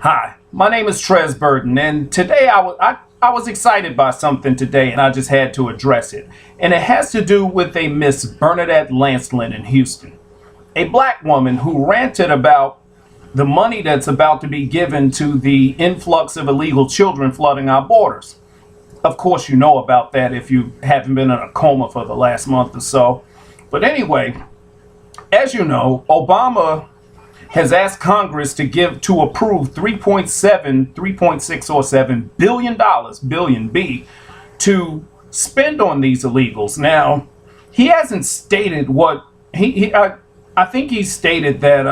Hi, my name is Trez Burton, and today I was excited by something today, and I just had to address it. And it has to do with a Miss Bernadette Lancelin in Houston, a black woman who ranted about the money that's about to be given to the influx of illegal children flooding our borders. Of course, you know about that if you haven't been in a coma for the last month or so. But anyway, as you know, Obama has asked Congress to approve 3.6 or 7 billion dollars, billion B, to spend on these illegals. Now, he hasn't stated what I think he stated that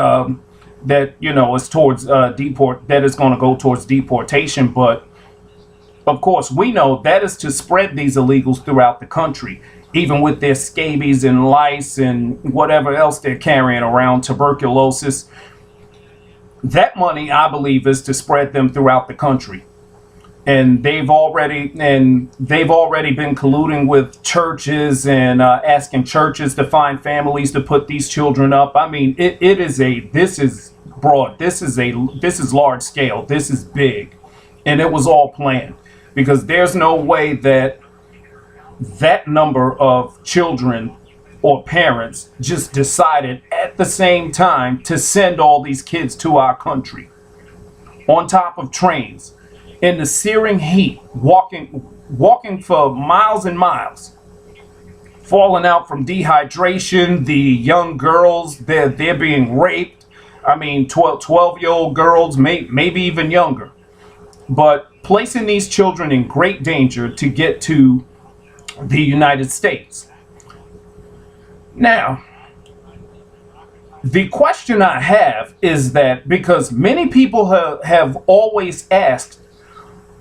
it's towards that it's going to go towards deportation, but of course we know that is to spread these illegals throughout the country, even with their scabies and lice and whatever else they're carrying around, tuberculosis. That money, I believe, is to spread them throughout the country. And they've already been colluding with churches and asking churches to find families to put these children up. I mean, this is broad. This is large scale. This is big. And it was all planned, because there's no way that number of children or parents just decided at the same time to send all these kids to our country on top of trains in the searing heat, walking for miles and miles, falling out from dehydration. The young girls, they're being raped. I mean, 12-year-old girls, maybe even younger, but placing these children in great danger to get to the United States. Now, the question I have is that, because many people have always asked,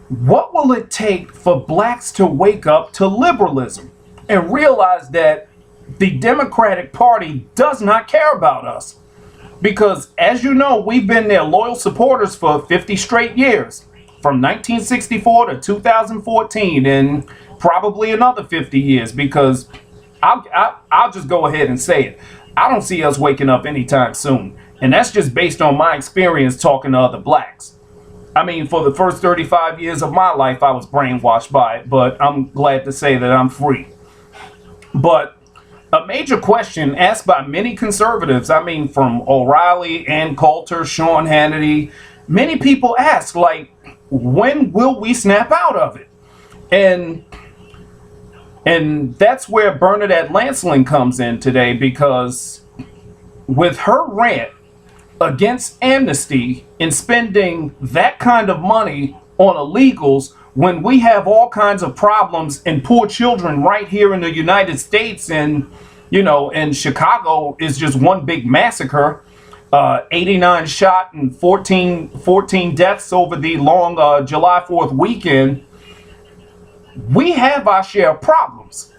what will it take for blacks to wake up to liberalism and realize that the Democratic Party does not care about us? Because, as you know, we've been their loyal supporters for 50 straight years, from 1964 to 2014, and probably another 50 years, because I'll just go ahead and say it. I don't see us waking up anytime soon. And that's just based on my experience talking to other blacks. I mean, for the first 35 years of my life, I was brainwashed by it, but I'm glad to say that I'm free. But a major question asked by many conservatives, I mean, from O'Reilly, Ann Coulter, Sean Hannity, many people ask, like, when will we snap out of it? And that's where Bernadette Lancelin comes in today, because with her rant against amnesty and spending that kind of money on illegals, when we have all kinds of problems and poor children right here in the United States, and Chicago is just one big massacre, 89 shot and 14 deaths over the long July 4th weekend. We have our share of problems.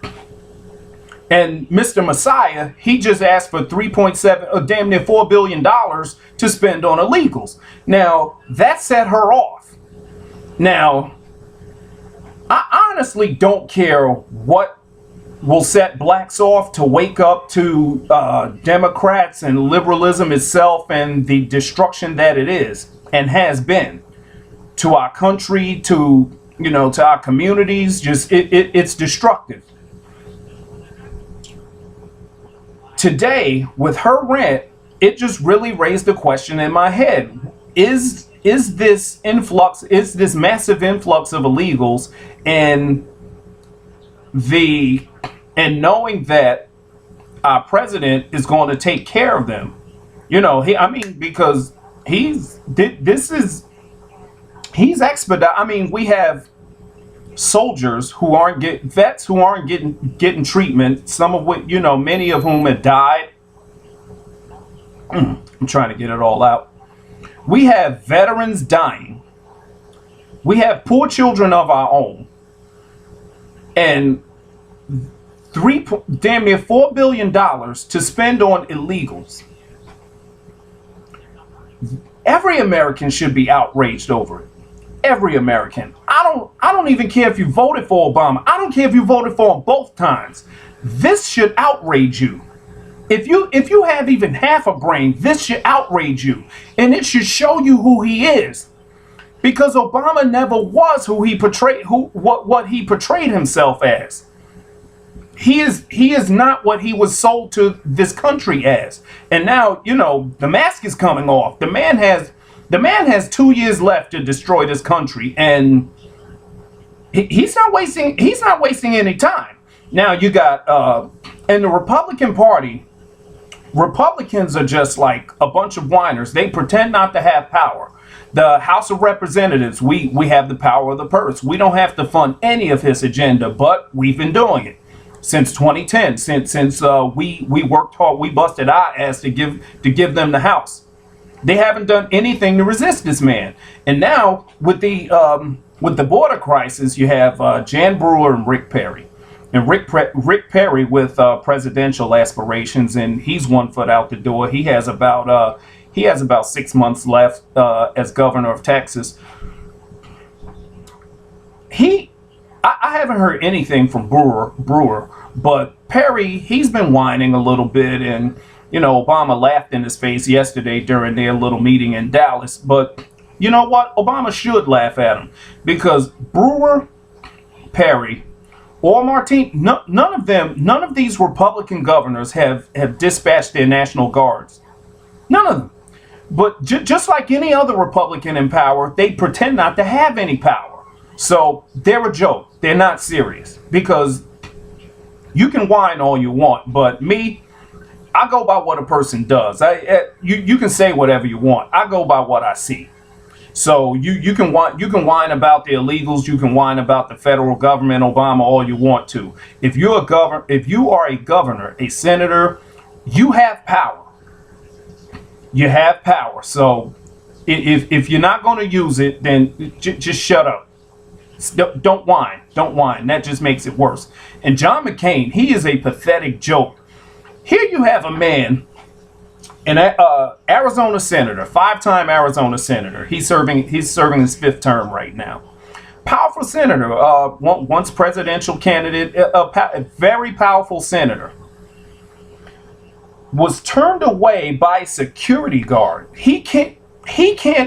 And Mr. Messiah, he just asked for 3.7, damn near $4 billion to spend on illegals. Now, that set her off. Now, I honestly don't care what will set blacks off to wake up to Democrats and liberalism itself and the destruction that it is and has been to our country, to our communities. Just it's destructive. Today, with her rant, it just really raised the question in my head: is this massive influx of illegals, and knowing that our president is going to take care of them? Because he's expedite. I mean, we have soldiers vets who aren't getting treatment, some of which, many of whom have died. I'm trying to get it all out. We have veterans dying. We have poor children of our own. And damn near $4 billion to spend on illegals. Every American should be outraged over it. Every American. I don't even care if you voted for Obama. I don't care if you voted for him both times. This should outrage you. If you have even half a brain, this should outrage you, and it should show you who he is. because Obama never was who he portrayed, what he portrayed himself as. He is not what he was sold to this country as. And now, the mask is coming off. The man has 2 years left to destroy this country, and he's not wasting any time. Now you got in the Republican Party, Republicans are just like a bunch of whiners. They pretend not to have power. The House of Representatives, we have the power of the purse. We don't have to fund any of his agenda, but we've been doing it since 2010. Since we worked hard, we busted our ass to give them the House. They haven't done anything to resist this man. And now with the border crisis, you have Jan Brewer and Rick Perry. And Rick Perry with presidential aspirations, and he's 1 foot out the door. He has about 6 months left as governor of Texas. I haven't heard anything from Brewer, but Perry, he's been whining a little bit, and Obama laughed in his face yesterday during their little meeting in Dallas. But you know what? Obama should laugh at him, because Brewer, Perry, or Martin, none of these Republican governors have dispatched their National Guards. None of them. But just like any other Republican in power, they pretend not to have any power. So they're a joke. They're not serious. Because you can whine all you want, but me, I go by what a person does. You can say whatever you want. I go by what I see. So you can whine about the illegals, you can whine about the federal government, Obama, all you want to. If you are a governor, a senator, you have power. You have power. So if you're not going to use it, then just shut up. Don't whine. Don't whine. That just makes it worse. And John McCain, he is a pathetic joke. Here you have a man, an Arizona senator, 5-time Arizona senator. He's serving his 5th term right now. Powerful senator, once presidential candidate, a very powerful senator. Was turned away by a security guard. He can't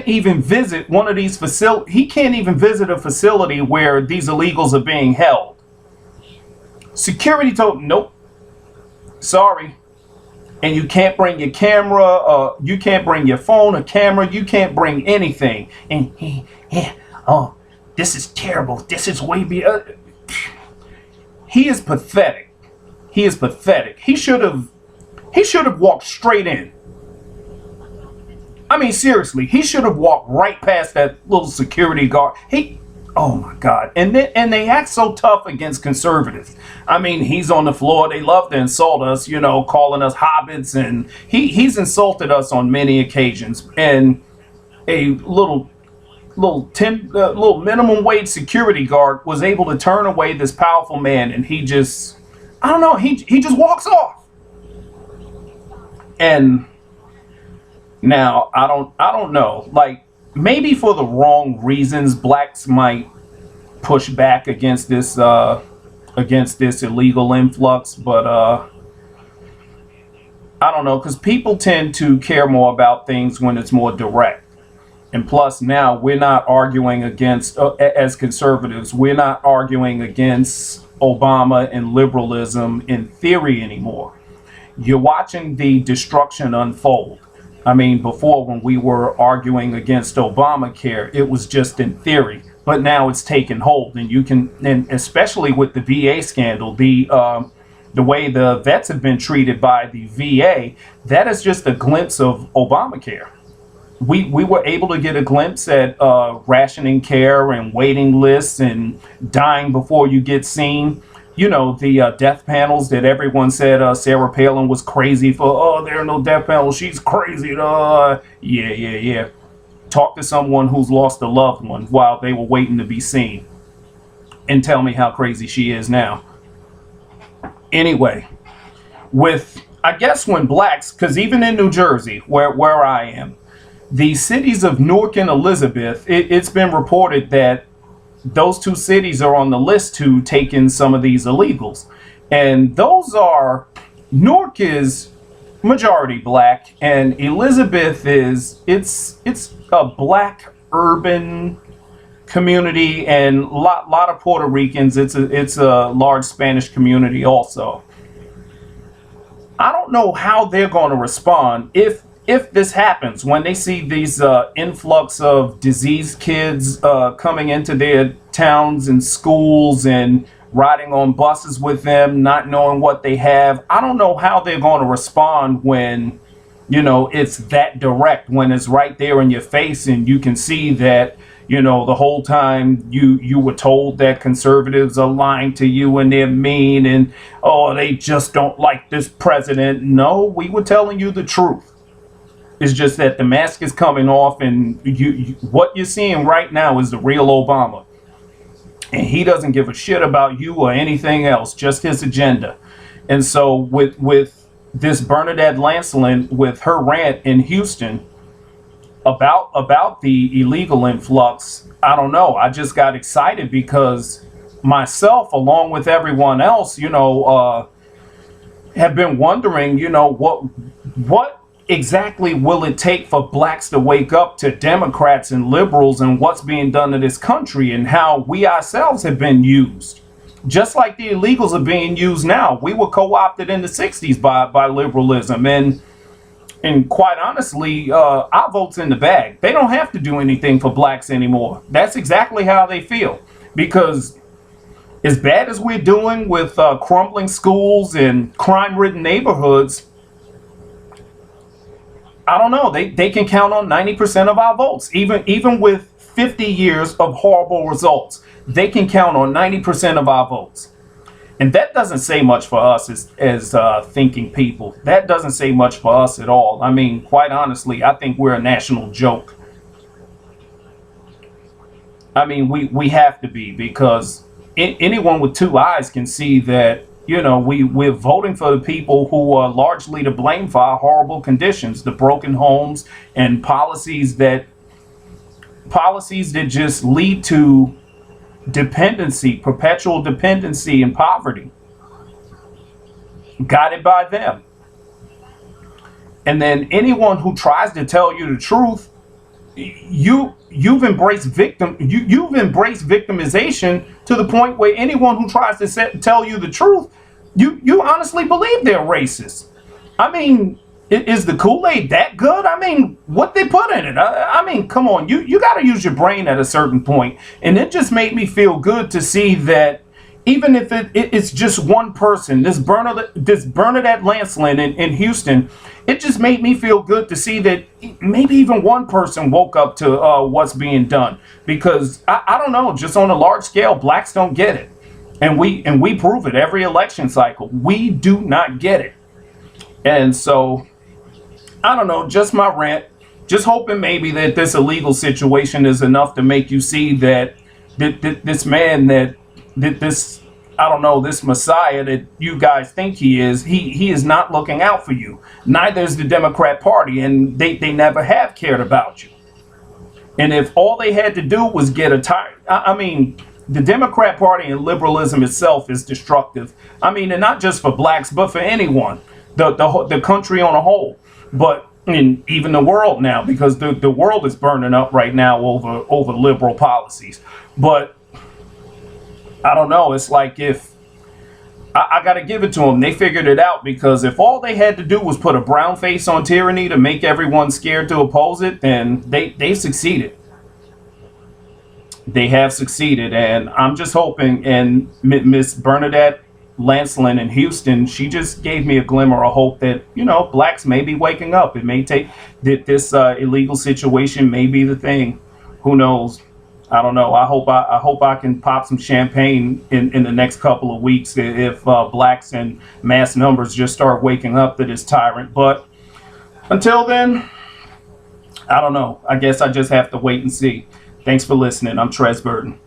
even visit one of these facilities. He can't even visit a facility where these illegals are being held. Security told him, nope, sorry. And you can't bring your camera, you can't bring your phone or camera, you can't bring anything. And this is terrible. This is way beyond. He is pathetic. He is pathetic. He should have walked straight in. I mean, seriously, he should have walked right past that little security guard. Oh my God. And they act so tough against conservatives. I mean, he's on the floor. They love to insult us, calling us hobbits. And he's insulted us on many occasions. And a little minimum wage security guard was able to turn away this powerful man. And he just walks off. And now I don't know. Like, maybe for the wrong reasons, blacks might push back against this illegal influx, but I don't know, because people tend to care more about things when it's more direct. And plus, now we're not arguing against, as conservatives, we're not arguing against Obama and liberalism in theory anymore. You're watching the destruction unfold. I mean, before, when we were arguing against Obamacare, it was just in theory, but now it's taken hold, and especially with the VA scandal, the way the vets have been treated by the VA, that is just a glimpse of Obamacare. We were able to get a glimpse at rationing care and waiting lists and dying before you get seen. The death panels that everyone said Sarah Palin was crazy for. There are no death panels. She's crazy. Yeah. Talk to someone who's lost a loved one while they were waiting to be seen, and tell me how crazy she is now. Anyway, when blacks, because even in New Jersey, where I am, the cities of Newark and Elizabeth, it's been reported that those 2 cities are on the list to take in some of these illegals. And those are, Newark is majority black, and Elizabeth it's a black urban community and lot of Puerto Ricans. It's a large Spanish community also. I don't know how they're going to respond if this happens when they see these influx of diseased kids coming into their towns and schools and riding on buses with them, not knowing what they have. I don't know how they're going to respond when it's that direct, when it's right there in your face and you can see that the whole time you were told that conservatives are lying to you and they're mean and oh, they just don't like this president. No, we were telling you the truth. It's just that the mask is coming off, and what you're seeing right now is the real Obama, and he doesn't give a shit about you or anything else, just his agenda. And so with this Bernadette Lancelin, with her rant in Houston about the illegal influx, I don't know. I just got excited because myself, along with everyone else, have been wondering, what exactly will it take for blacks to wake up to Democrats and liberals and what's being done to this country and how we ourselves have been used. Just like the illegals are being used now. We were co-opted in the 60s by liberalism. And quite honestly, our vote's in the bag. They don't have to do anything for blacks anymore. That's exactly how they feel. Because as bad as we're doing with crumbling schools and crime-ridden neighborhoods, I don't know. They can count on 90% of our votes. Even with 50 years of horrible results, they can count on 90% of our votes. And that doesn't say much for us as thinking people. That doesn't say much for us at all. I mean, quite honestly, I think we're a national joke. I mean, we have to be, because anyone with two eyes can see that, we're voting for the people who are largely to blame for our horrible conditions, the broken homes, and policies that just lead to dependency, perpetual dependency and poverty, guided by them. And then anyone who tries to tell you the truth, you've embraced victimization to the point where anyone who tries to tell you the truth, you honestly believe they're racist. I mean, is the Kool-Aid that good? I mean, what they put in it? I mean, come on, you got to use your brain at a certain point. And it just made me feel good to see that even if it's just one person, this Bernadette Lancelin in Houston, it just made me feel good to see that maybe even one person woke up to what's being done. Because I don't know, just on a large scale, blacks don't get it. And we prove it every election cycle. We do not get it. And so, I don't know, just my rant. Just hoping maybe that this illegal situation is enough to make you see that this man this Messiah that you guys think he is not looking out for you. Neither is the Democrat Party, and they never have cared about you. And if all they had to do was get a tire, I mean, the Democrat Party and liberalism itself is destructive. I mean, and not just for blacks, but for anyone, the country on a whole. But even the world now, because the world is burning up right now over liberal policies. But I don't know. It's like if I got to give it to them. They figured it out, because if all they had to do was put a brown face on tyranny to make everyone scared to oppose it, then they succeeded. They have succeeded, and I'm just hoping. And Miss Bernadette Lancelin in Houston, she just gave me a glimmer of hope that blacks may be waking up. It may take that this illegal situation may be the thing. Who knows? I don't know. I hope I can pop some champagne in the next couple of weeks if blacks in mass numbers just start waking up to this tyrant. But until then, I don't know. I guess I just have to wait and see. Thanks for listening. I'm Trez Burton.